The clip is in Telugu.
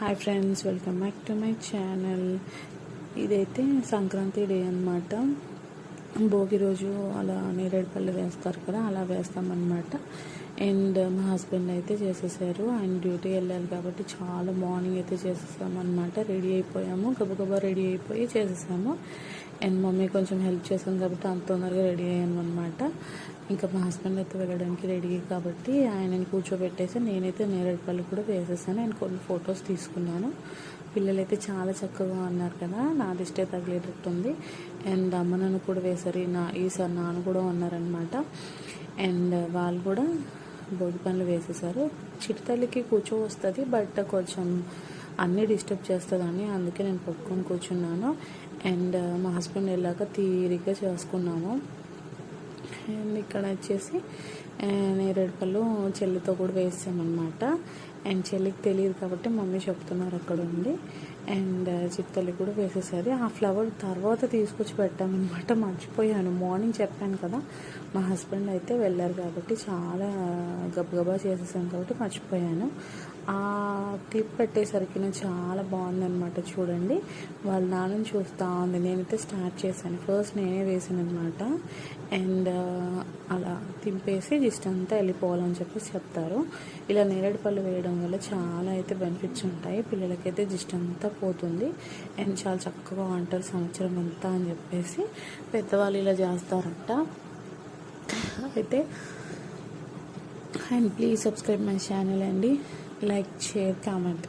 Hi friends, welcome back to my channel. ఇదైతే సంక్రాంతి డే అన్నమాట. భోగి రోజు అలా నేరేడుపళ్ళు వేస్తారు కదా, అలా వేస్తామన్నమాట. అండ్ మా హస్బెండ్ అయితే చేసేసారు. ఆయన డ్యూటీ వెళ్ళాలి కాబట్టి చాలా మార్నింగ్ అయితే చేసేసామన్నమాట. రెడీ అయిపోయాము, గబగబా రెడీ అయిపోయి చేసేసాము. అండ్ మమ్మీ కొంచెం హెల్ప్ చేసాం కాబట్టి అంత తొందరగా రెడీ అయ్యాను అనమాట. ఇంకా మా హస్బెండ్ అయితే వెళ్ళడానికి రెడీ కాబట్టి ఆయనని కూర్చోబెట్టేసి నేనైతే నేరేడుపళ్ళు కూడా వేసేసాను. అండ్ కొన్ని ఫొటోస్ తీసుకున్నాను. పిల్లలైతే చాలా చక్కగా ఉన్నారు కదా, నా దిష్టే తగిలేటట్టుంది. అండ్ అమ్మ నాన్న కూడా వేశారు, ఈసారి నాన్న కూడా ఉన్నారనమాట. అండ్ వాళ్ళు కూడా భోగి పనులు వేసేసారు. చిటితల్లికి కూర్చో వస్తుంది, బట్ కొంచెం అన్నీ డిస్టర్బ్ చేస్తుందని అందుకే నేను పట్టుకొని కూర్చున్నాను. అండ్ మా హస్బెండ్ వెళ్ళాక తీరిగ్గా చేసుకున్నాము. అండ్ ఇక్కడ వచ్చేసి నేరేడుపళ్ళు చెల్లితో కూడా వేసామన్నమాట. అండ్ చెల్లికి తెలియదు కాబట్టి మమ్మీ చెప్తున్నారు అక్కడ ఉంది. అండ్ చిత్తల్లి కూడా వేసేసారి. ఆ ఫ్లవర్ తర్వాత తీసుకొచ్చి పెట్టామన్నమాట. మర్చిపోయాను, మార్నింగ్ చెప్పాను కదా. మా హస్బెండ్ అయితే వెళ్ళారు కాబట్టి చాలా గబగబా చేసేసాను కాబట్టి మర్చిపోయాను. ఆ క్లిప్ పెట్టేసరికి చాలా బాగుందన్నమాట. చూడండి, వాళ్ళ నాన్నని చూస్తూ ఉంది. నేనైతే స్టార్ట్ చేశాను, ఫస్ట్ నేనే వేసాను అనమాట. అండ్ అలా తింపేసి జస్ట్ అంతా వెళ్ళిపోవాలని చెప్పేసి చెప్తారు. ఇలా నేరేడుపళ్ళు వేయడం వల్ల చాలా అయితే బెనిఫిట్స్ ఉంటాయి. పిల్లలకైతే జస్ట్ అంతా పోతుంది. అండ్ చాలా చక్కగా ఉంటారు సంవత్సరం అంతా అని చెప్పేసి పెద్దవాళ్ళు ఇలా చేస్తారంట అయితే. And please subscribe my channel అండి. Like, share, comment.